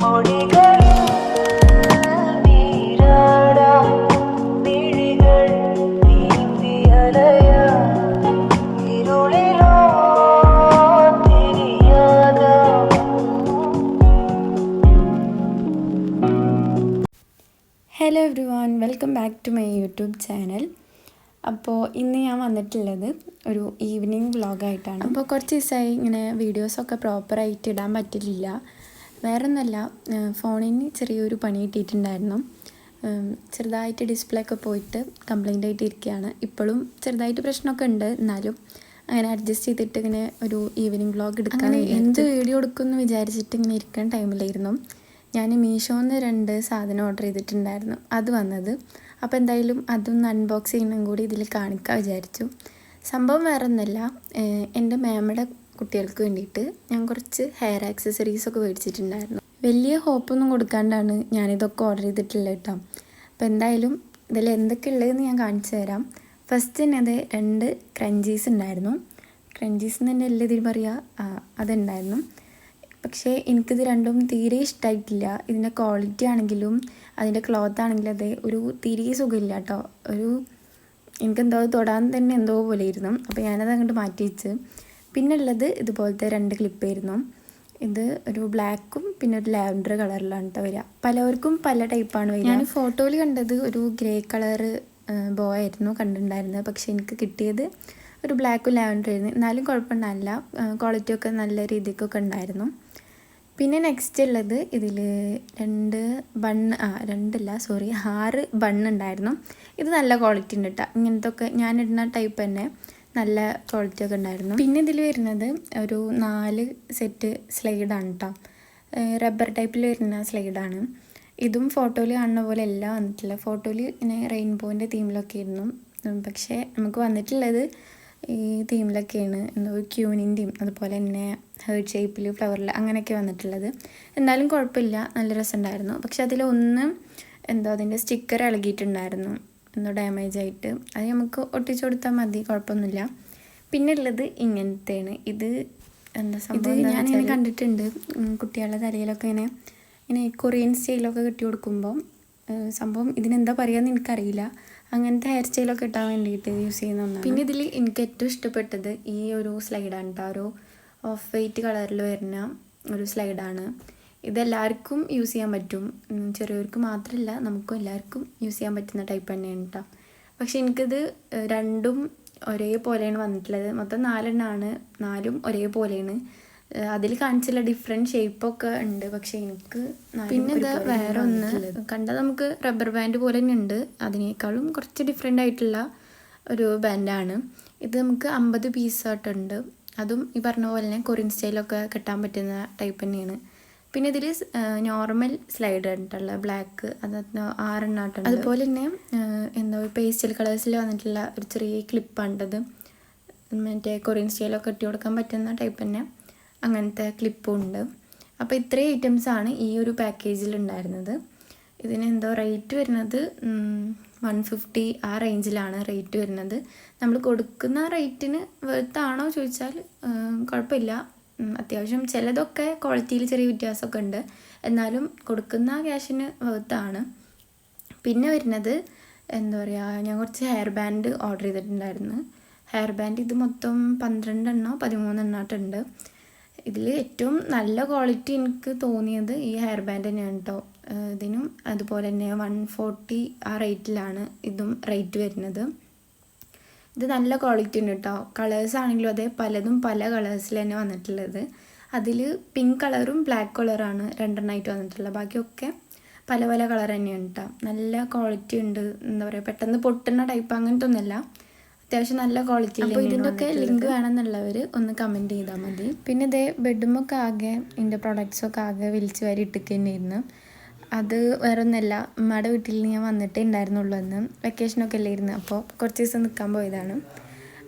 Hello everyone, welcome back to my YouTube channel. അപ്പോൾ ഇന്ന് ഞാൻ വന്നിട്ടുള്ളത് ഒരു ഈവനിങ് വ്ളോഗായിട്ടാണ്. അപ്പോൾ കുറച്ച് ദിവസമായി ഇങ്ങനെ വീഡിയോസൊക്കെ പ്രോപ്പറായിട്ട് ഇടാൻ പറ്റില്ല. വേറെ ഒന്നുമല്ല, ഫോണിന് ചെറിയൊരു പണി കിട്ടിയിട്ടുണ്ടായിരുന്നു. ചെറുതായിട്ട് ഡിസ്പ്ലേ ഒക്കെ പോയിട്ട് കംപ്ലൈൻ്റ് ആയിട്ട് ഇരിക്കുകയാണ്. ഇപ്പോഴും ചെറുതായിട്ട് പ്രശ്നമൊക്കെ ഉണ്ട്, എന്നാലും അങ്ങനെ അഡ്ജസ്റ്റ് ചെയ്തിട്ട് ഇങ്ങനെ ഒരു ഈവനിങ് വ്ളോഗ് എടുക്കാൻ എന്ത് വീഡിയോ എടുക്കുമെന്ന് വിചാരിച്ചിട്ട് ഇങ്ങനെ ഇരിക്കാൻ ടൈമിലായിരുന്നു ഞാൻ മീഷോന്ന് 2 സാധനം ഓർഡർ ചെയ്തിട്ടുണ്ടായിരുന്നു. അത് വന്നത്. അപ്പോൾ എന്തായാലും അതൊന്ന് അൺബോക്സ് ചെയ്യണം കൂടി ഇതിൽ കാണിക്കാൻ വിചാരിച്ചു. സംഭവം വേറെ ഒന്നുമല്ല, എൻ്റെ മാമയുടെ കുട്ടികൾക്ക് വേണ്ടിയിട്ട് ഞാൻ കുറച്ച് ഹെയർ ആക്സസറീസൊക്കെ മേടിച്ചിട്ടുണ്ടായിരുന്നു. വലിയ ഹോപ്പൊന്നും കൊടുക്കാണ്ടാണ് ഞാനിതൊക്കെ ഓർഡർ ചെയ്തിട്ടുള്ളത് കേട്ടോ. അപ്പോൾ എന്തായാലും ഇതിൽ എന്തൊക്കെ ഉള്ളതെന്ന് ഞാൻ കാണിച്ചു തരാം. ഫസ്റ്റ് തന്നെ അത് 2 ക്രഞ്ചീസ് ഉണ്ടായിരുന്നു. ക്രഞ്ചീസ് എന്ന് തന്നെ എല്ലാ ഇതിൽ പറയുക, അതുണ്ടായിരുന്നു. പക്ഷേ എനിക്കിത് രണ്ടും തീരെ ഇഷ്ടമായിട്ടില്ല. ഇതിൻ്റെ ക്വാളിറ്റി ആണെങ്കിലും അതിൻ്റെ ക്ലോത്ത് ആണെങ്കിലും അതെ ഒരു തീരെ സുഖമില്ല കേട്ടോ. എനിക്കെന്തോ തൊടാൻ തന്നെ എന്തോ പോലെ ആയിരുന്നു. അപ്പോൾ ഞാനത് അങ്ങോട്ട് മാറ്റി വെച്ച്. പിന്നെ ഉള്ളത് ഇതുപോലത്തെ 2 ക്ലിപ്പായിരുന്നു. ഇത് ഒരു ബ്ലാക്കും പിന്നെ ഒരു ലാവൻഡർ കളറിലാണ് കേട്ടോ വരിക. പലവർക്കും പല ടൈപ്പാണ് വരിക. ഞാൻ ഫോട്ടോയിൽ കണ്ടത് ഒരു ഗ്രേ കളറ് ബോയ് ആയിരുന്നു കണ്ടിട്ടുണ്ടായിരുന്നത്. പക്ഷേ എനിക്ക് കിട്ടിയത് ഒരു ബ്ലാക്കും ലാവൻഡർ ആയിരുന്നു. എന്നാലും കുഴപ്പമുണ്ടായില്ല, ക്വാളിറ്റിയൊക്കെ നല്ല രീതിക്കൊക്കെ ഉണ്ടായിരുന്നു. പിന്നെ നെക്സ്റ്റ് ഉള്ളത് ഇതിൽ 6 ബണ്ണുണ്ടായിരുന്നു. ഇത് നല്ല ക്വാളിറ്റി ഉണ്ട് കേട്ടോ. ഇങ്ങനത്തെ ഞാനിടുന്ന ടൈപ്പ് തന്നെ നല്ല ക്വാളിറ്റി ഒക്കെ ഉണ്ടായിരുന്നു. പിന്നെ ഇതിൽ വരുന്നത് ഒരു 4 സെറ്റ് സ്ലൈഡാണ് കേട്ടോ. റബ്ബർ ടൈപ്പിൽ വരുന്ന സ്ലൈഡാണ്. ഇതും ഫോട്ടോയിൽ കാണുന്ന പോലെ അല്ല വന്നിട്ടില്ല. ഫോട്ടോയിൽ ഇങ്ങനെ റെയിൻബോൻ്റെ തീമിലൊക്കെ ആയിരുന്നു. പക്ഷേ നമുക്ക് വന്നിട്ടുള്ളത് ഈ തീമിലൊക്കെയാണ്, എന്തോ ക്യൂനിൻ്റെയും അതുപോലെ തന്നെ ഹേർട്ട് ഷേപ്പിൽ ഫ്ലവറിൽ അങ്ങനെയൊക്കെ വന്നിട്ടുള്ളത്. എന്നാലും കുഴപ്പമില്ല, നല്ല രസമുണ്ടായിരുന്നു. പക്ഷെ അതിലൊന്ന് അതിൻ്റെ സ്റ്റിക്കർ ഇളകിയിട്ടുണ്ടായിരുന്നു, എന്തോ ഡാമേജ് ആയിട്ട്. അത് നമുക്ക് ഒട്ടിച്ചു കൊടുത്താൽ മതി, കുഴപ്പമൊന്നുമില്ല. പിന്നെ ഉള്ളത് ഇങ്ങനത്തെയാണ്. ഇത് ഞാനിങ്ങനെ കണ്ടിട്ടുണ്ട് കുട്ടികളുടെ തലയിലൊക്കെ ഇങ്ങനെ കൊറിയൻ സ്റ്റൈലൊക്കെ കെട്ടി കൊടുക്കുമ്പോൾ. സംഭവം ഇതിനെന്താ പറയുകയെന്ന് എനിക്കറിയില്ല. അങ്ങനത്തെ ഹെയർ സ്റ്റൈലൊക്കെ ഇട്ടാൻ വേണ്ടിയിട്ട് യൂസ് ചെയ്യുന്ന ഒന്നാണ്. പിന്നെ ഇതിൽ എനിക്ക് ഏറ്റവും ഇഷ്ടപ്പെട്ടത് ഈ ഒരു സ്ലൈഡാണ് കേട്ടോ. ഒരു ഓഫ് വൈറ്റ് കളറിൽ വരുന്ന ഒരു സ്ലൈഡാണ്. ഇതെല്ലാവർക്കും യൂസ് ചെയ്യാൻ പറ്റും, ചെറിയവർക്ക് മാത്രമല്ല നമുക്കും എല്ലാവർക്കും യൂസ് ചെയ്യാൻ പറ്റുന്ന ടൈപ്പ് തന്നെയാണ് കേട്ടോ. പക്ഷെ എനിക്കിത് രണ്ടും ഒരേപോലെയാണ് വന്നിട്ടുള്ളത്. മൊത്തം 4 എണ്ണമാണ്, 4ഉം ഒരേപോലെയാണ്. അതിൽ കാണിച്ചുള്ള ഡിഫറെൻറ്റ് ഷേപ്പൊക്കെ ഉണ്ട്, പക്ഷെ എനിക്ക് പിന്നെ ഇത് വേറെ ഒന്ന് കണ്ടാൽ നമുക്ക് റബ്ബർ ബാൻഡ് പോലെ തന്നെ ഉണ്ട്. അതിനേക്കാളും കുറച്ച് ഡിഫറെൻ്റ് ആയിട്ടുള്ള ഒരു ബാൻഡാണ് ഇത്. നമുക്ക് 50 പീസായിട്ടുണ്ട്. അതും ഈ പറഞ്ഞ പോലെ തന്നെ കൊറിയൻ സ്റ്റൈലൊക്കെ കെട്ടാൻ പറ്റുന്ന ടൈപ്പ് തന്നെയാണ്. പിന്നെ ഇതിൽ നോർമൽ സ്ലൈഡ് ആയിട്ടുള്ള ബ്ലാക്ക്, അത് 6 എണ്ണായിട്ടുണ്ട്. അതുപോലെ തന്നെ പേസ്റ്റൽ കളേഴ്സിൽ വന്നിട്ടുള്ള ഒരു ചെറിയ ക്ലിപ്പാണ്ടത്. മറ്റേ കൊറിയൻ സ്റ്റൈലൊക്കെ കെട്ടി കൊടുക്കാൻ പറ്റുന്ന ടൈപ്പ് തന്നെ അങ്ങനത്തെ ക്ലിപ്പും ഉണ്ട്. അപ്പോൾ ഇത്രയും ഐറ്റംസാണ് ഈ ഒരു പാക്കേജിൽ ഉണ്ടായിരുന്നത്. ഇതിനെന്തോ റേറ്റ് വരുന്നത് 150 ആ റേഞ്ചിലാണ് റേറ്റ് വരുന്നത്. നമ്മൾ കൊടുക്കുന്ന റേറ്റിന് വെർത്താണോ ചോദിച്ചാൽ കുഴപ്പമില്ല. അത്യാവശ്യം ചിലതൊക്കെ ക്വാളിറ്റിയിൽ ചെറിയ വ്യത്യാസമൊക്കെ ഉണ്ട്, എന്നാലും കൊടുക്കുന്ന ക്യാഷിന് വെർത്താണ്. പിന്നെ വരുന്നത് ഞാൻ കുറച്ച് ഹെയർ ബാൻഡ് ഓർഡർ ചെയ്തിട്ടുണ്ടായിരുന്നു. ഹെയർ ബാൻഡ് ഇത് മൊത്തം 12 എണ്ണോ 13 എണ്ണായിട്ടുണ്ട്. ഇതിൽ ഏറ്റവും നല്ല ക്വാളിറ്റി എനിക്ക് തോന്നിയത് ഈ ഹെയർ ബാൻഡ് തന്നെയാണ് കേട്ടോ. ഇതിനും അതുപോലെ തന്നെ 140 ആ റേറ്റിലാണ് ഇതും റേറ്റ് വരുന്നത്. ഇത് നല്ല ക്വാളിറ്റി ഉണ്ട് കേട്ടോ. കളേഴ്സ് ആണെങ്കിലും അതേ പലതും പല കളേഴ്സിൽ തന്നെ വന്നിട്ടുള്ളത്. അതിൽ പിങ്ക് കളറും ബ്ലാക്ക് കളറാണ് 2 എണ്ണമായിട്ട് വന്നിട്ടുള്ളത്. ബാക്കിയൊക്കെ പല പല കളർ തന്നെയാണ് കേട്ടോ. നല്ല ക്വാളിറ്റി ഉണ്ട്. പെട്ടെന്ന് പൊട്ടുന്ന ടൈപ്പ് അങ്ങനത്തെ ഒന്നുമല്ല, അത്യാവശ്യം നല്ല ക്വാളിറ്റി. അപ്പോൾ ഇതിൻ്റെയൊക്കെ ലിങ്ക് വേണമെന്നുള്ളവർ ഒന്ന് കമൻറ്റ് ചെയ്താൽ മതി. പിന്നെ ഇതേ ബെഡുമൊക്കെ ആകെ ഇതിൻ്റെ പ്രൊഡക്ട്സൊക്കെ ആകെ വിളിച്ച് വാരി ഇട്ടൊക്കെ തന്നെയായിരുന്നു. അത് വേറെ ഒന്നുമല്ല, ഉമ്മയുടെ വീട്ടിൽ ഞാൻ വന്നിട്ടേ ഉണ്ടായിരുന്നുള്ളൂ. അന്ന് വെക്കേഷനൊക്കെ അല്ലായിരുന്നു. അപ്പോൾ കുറച്ച് ദിവസം നിൽക്കാൻ പോയതാണ്.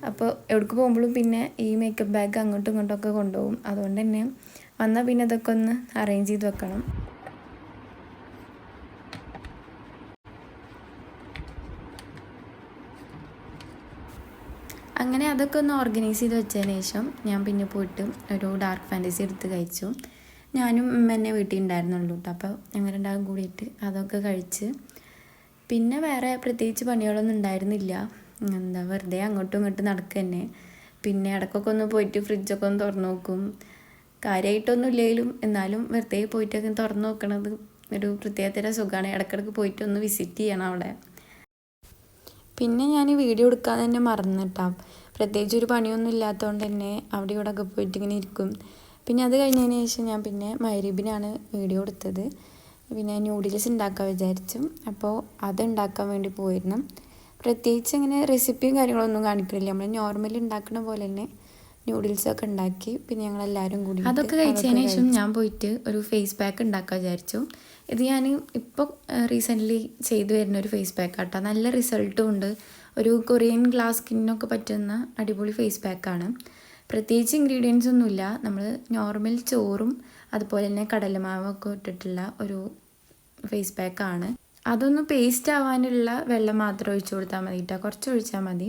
അപ്പോൾ എവിടേക്ക് പോകുമ്പോഴും പിന്നെ ഈ മേക്കപ്പ് ബാഗ് അങ്ങോട്ടും ഇങ്ങോട്ടൊക്കെ കൊണ്ടുപോകും. അതുകൊണ്ട് തന്നെ വന്നാൽ പിന്നെ ഇതൊക്കെ ഒന്ന് അറേഞ്ച് ചെയ്ത് വെക്കണം. അങ്ങനെ അതൊക്കെ ഒന്ന് ഓർഗനൈസ് ചെയ്ത് വെച്ചതിന് ശേഷം ഞാൻ പിന്നെ പോയിട്ട് ഒരു ഡാർക്ക് ഫാൻറ്റസി എടുത്ത് കഴിച്ചു. ഞാനും എന്നെ വീട്ടിൽ ഉണ്ടായിരുന്നുള്ളൂ കേട്ടോ. അപ്പോൾ ഞങ്ങൾ രണ്ടാളും കൂടിയിട്ട് അതൊക്കെ കഴിച്ച് പിന്നെ വേറെ പ്രത്യേകിച്ച് പണികളൊന്നും ഉണ്ടായിരുന്നില്ല. വെറുതെ അങ്ങോട്ടും ഇങ്ങോട്ടും നടക്കുക തന്നെ. പിന്നെ ഇടയ്ക്കൊക്കെ ഒന്ന് പോയിട്ട് ഫ്രിഡ്ജൊക്കെ ഒന്ന് തുറന്ന് നോക്കും. കാര്യമായിട്ടൊന്നും ഇല്ലെങ്കിലും എന്നാലും വെറുതെ പോയിട്ടൊക്കെ തുറന്ന് നോക്കണത് ഒരു പ്രത്യേകതര സുഖമാണ്. ഇടയ്ക്കിടയ്ക്ക് പോയിട്ടൊന്ന് വിസിറ്റ് ചെയ്യണം അവിടെ. പിന്നെ ഞാൻ വീഡിയോ എടുക്കാൻ തന്നെ മറന്നിട്ടാം. പ്രത്യേകിച്ച് ഒരു പണിയൊന്നും ഇല്ലാത്തതുകൊണ്ട് തന്നെ അവിടെ ഇവിടെ ഒക്കെ പോയിട്ട് ഇങ്ങനെ ഇരിക്കും. പിന്നെ അത് കഴിഞ്ഞതിന് ശേഷം ഞാൻ പിന്നെ മഗ്‌രിബിനാണ് വീഡിയോ എടുത്തത്. പിന്നെ ന്യൂഡിൽസ് ഉണ്ടാക്കാൻ വിചാരിച്ചു. അപ്പോൾ അത് ഉണ്ടാക്കാൻ വേണ്ടി പോയിരുന്നു. പ്രത്യേകിച്ച് അങ്ങനെ റെസിപ്പിയും കാര്യങ്ങളൊന്നും കാണിക്കില്ല. നമ്മൾ നോർമലി ഉണ്ടാക്കുന്ന പോലെ തന്നെ ന്യൂഡിൽസൊക്കെ ഉണ്ടാക്കി പിന്നെ ഞങ്ങളെല്ലാവരും കൂടി അതൊക്കെ കഴിച്ചതിന് ശേഷം ഞാൻ പോയിട്ട് ഒരു ഫേസ് പാക്ക് ഉണ്ടാക്കാൻ വിചാരിച്ചു. ഇത് ഞാൻ ഇപ്പോൾ റീസെൻ്റ്ലി ചെയ്തു വരുന്ന ഒരു ഫേസ് പാക്ക് ആട്ടോ. നല്ല റിസൾട്ടും ഉണ്ട്. ഒരു കൊറിയൻ ഗ്ലാസ് സ്കിന്നൊക്കെ പറ്റുന്ന അടിപൊളി ഫേസ് പാക്കാണ്. പ്രത്യേകിച്ച് ഇൻഗ്രീഡിയൻസ് ഒന്നുമില്ല. നമ്മൾ നോർമൽ ചോറും അതുപോലെ തന്നെ കടലമാവൊക്കെ ഇട്ടിട്ടുള്ള ഒരു ഫേസ് പാക്കാണ്. അതൊന്ന് പേസ്റ്റ് ആവാനുള്ള വെള്ളം മാത്രം ഒഴിച്ചു കൊടുത്താൽ മതി കേട്ടോ. കുറച്ച് ഒഴിച്ചാൽ മതി.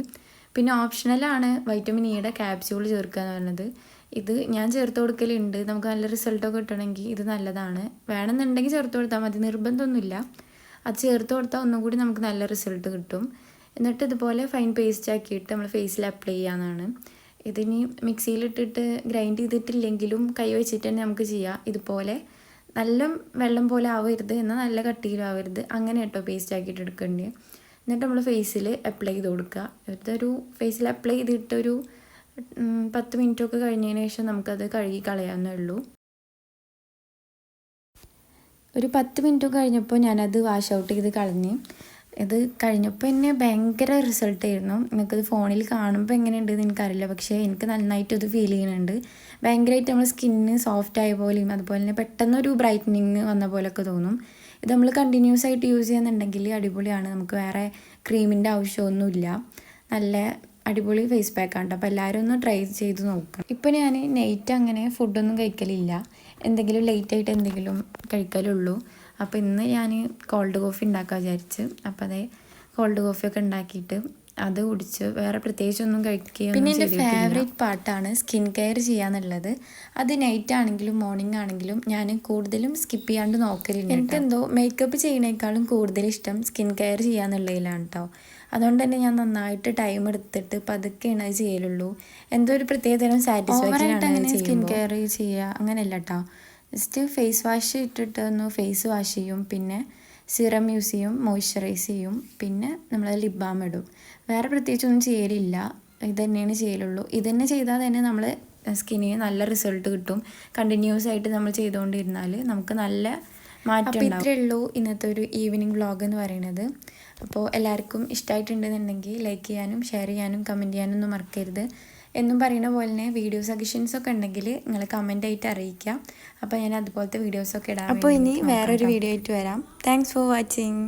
പിന്നെ ഓപ്ഷണലാണ് വൈറ്റമിൻ ഇയുടെ ക്യാപ്സ്യൂൾ ചേർക്കുക എന്ന് പറയുന്നത്. ഇത് ഞാൻ ചേർത്ത് കൊടുക്കലുണ്ട്. നമുക്ക് നല്ല റിസൾട്ടൊക്കെ കിട്ടണമെങ്കിൽ ഇത് നല്ലതാണ്. വേണമെന്നുണ്ടെങ്കിൽ ചേർത്ത് കൊടുത്താൽ മതി, നിർബന്ധമൊന്നുമില്ല. അത് ചേർത്ത് കൊടുത്താൽ ഒന്നും കൂടി നമുക്ക് നല്ല റിസൾട്ട് കിട്ടും. എന്നിട്ട് ഇതുപോലെ ഫൈൻ പേസ്റ്റ് ആക്കിയിട്ട് നമ്മൾ ഫേസിൽ അപ്ലൈ ചെയ്യാവുന്നതാണ്. ഇതിനി മിക്സിയിലിട്ടിട്ട് ഗ്രൈൻഡ് ചെയ്തിട്ടില്ലെങ്കിലും കൈ വെച്ചിട്ട് തന്നെ നമുക്ക് ചെയ്യാം. ഇതുപോലെ നല്ല വെള്ളം പോലെ ആവരുത്, എന്നാൽ നല്ല കട്ടിയിലാവരുത്, അങ്ങനെ കേട്ടോ പേസ്റ്റ് ആക്കിയിട്ട് എടുക്കേണ്ടത്. എന്നിട്ട് നമ്മൾ ഫേസിൽ അപ്ലൈ ചെയ്ത് കൊടുക്കുക. ഇതൊരു ഫേസിൽ അപ്ലൈ ചെയ്തിട്ടൊരു 10 മിനിറ്റൊക്കെ കഴിഞ്ഞതിന് ശേഷം നമുക്കത് കഴുകി കളയാവുന്നേ ഉള്ളൂ. ഒരു 10 മിനിറ്റ് കഴിഞ്ഞപ്പോൾ ഞാനത് വാഷ് ഔട്ട് ചെയ്ത് കളഞ്ഞ്. ഇത് കഴിഞ്ഞപ്പോൾ എന്നെ ഭയങ്കര റിസൾട്ടായിരുന്നു. നിങ്ങൾക്കത് ഫോണിൽ കാണുമ്പോൾ എങ്ങനെയുണ്ടെന്ന് എനിക്കറിയില്ല, പക്ഷേ എനിക്ക് നന്നായിട്ട് ഇത് ഫീൽ ചെയ്യുന്നുണ്ട്. ഭയങ്കരമായിട്ട് നമ്മൾ സ്കിന്ന് സോഫ്റ്റ് ആയ പോലെയും അതുപോലെ തന്നെ പെട്ടെന്നൊരു ബ്രൈറ്റനിങ് വന്ന പോലെയൊക്കെ തോന്നും. ഇത് നമ്മൾ കണ്ടിന്യൂസ് ആയിട്ട് യൂസ് ചെയ്യുന്നുണ്ടെങ്കിൽ അടിപൊളിയാണ്. നമുക്ക് വേറെ ക്രീമിൻ്റെ ആവശ്യമൊന്നുമില്ല. നല്ല അടിപൊളി ഫേസ് പാക്കാണ്. അപ്പോൾ എല്ലാവരും ഒന്ന് ട്രൈ ചെയ്ത് നോക്കാം. ഇപ്പോൾ ഞാൻ നൈറ്റ് അങ്ങനെ ഫുഡൊന്നും കഴിക്കലില്ല. എന്തെങ്കിലും ലേറ്റായിട്ട് എന്തെങ്കിലും കഴിക്കലുള്ളൂ. അപ്പോൾ ഇന്ന് ഞാൻ കോൾഡ് കോഫി ഉണ്ടാക്കാൻ വിചാരിച്ച്. അപ്പോൾ അതേ കോൾഡ് കോഫിയൊക്കെ ഉണ്ടാക്കിയിട്ട് അത് കുടിച്ച് വേറെ പ്രത്യേകിച്ചൊന്നും കഴിക്കുകയൊന്നും. പിന്നെ എൻ്റെ ഫേവറേറ്റ് പാർട്ടാണ് സ്കിൻ കെയർ ചെയ്യാന്നുള്ളത്. അത് നൈറ്റ് ആണെങ്കിലും മോർണിംഗ് ആണെങ്കിലും ഞാൻ കൂടുതലും സ്കിപ്പ് ചെയ്യാണ്ട് നോക്കലുണ്ട്. എനിക്കെന്തോ മേക്കപ്പ് ചെയ്യണേക്കാളും കൂടുതൽ ഇഷ്ടം സ്കിൻ കെയർ ചെയ്യാന്നുള്ളതിലാണ് കേട്ടോ. അതുകൊണ്ട് തന്നെ ഞാൻ നന്നായിട്ട് ടൈം എടുത്തിട്ട് പതുക്കെയാണ് അത് ചെയ്യലുള്ളൂ. എന്തോ ഒരു പ്രത്യേകതരം സാറ്റിസ്ഫാക്ഷൻ ആണ് സ്കിൻ കെയർ ചെയ്യുക. അങ്ങനെയല്ല കേട്ടോ. ജസ്റ്റ് ഫേസ് വാഷ് ഇട്ടിട്ട് ഒന്ന് ഫേസ് വാഷ് ചെയ്യും, പിന്നെ സിറം യൂസ് ചെയ്യും, മോയ്സ്ചറൈസ് ചെയ്യും, പിന്നെ നമ്മൾ ലിപ് ബാം ഇടും. വേറെ പ്രത്യേകിച്ചൊന്നും ചെയ്യലില്ല. ഇത് തന്നെയാണ് ചെയ്യലുള്ളൂ. ഇത് തന്നെ ചെയ്താൽ തന്നെ നമ്മൾ സ്കിന്നിന് നല്ല റിസൾട്ട് കിട്ടും. കണ്ടിന്യൂസ് ആയിട്ട് നമ്മൾ ചെയ്തുകൊണ്ടിരുന്നാൽ നമുക്ക് നല്ല മാറ്റം. അപ്പോൾ ഇത്രയേ ഉള്ളൂ ഇന്നത്തെ ഒരു ഈവനിങ് വ്ളോഗ് എന്ന് പറയുന്നത്. അപ്പോൾ എല്ലാവർക്കും ഇഷ്ടമായിട്ടുണ്ടെന്നുണ്ടെങ്കിൽ ലൈക്ക് ചെയ്യാനും ഷെയർ ചെയ്യാനും കമൻറ്റ് ചെയ്യാനും ഒന്നും മറക്കരുത്. എന്നും പറയുന്ന പോലെ തന്നെ വീഡിയോ സജഷൻസൊക്കെ ഉണ്ടെങ്കിൽ നിങ്ങൾ കമൻ്റ് ആയിട്ട് അറിയിക്കുക. അപ്പോൾ ഞാൻ അതുപോലത്തെ വീഡിയോസൊക്കെ ഇടാം. അപ്പോൾ ഇനി വേറൊരു വീഡിയോ ആയിട്ട് വരാം. Thanks for watching.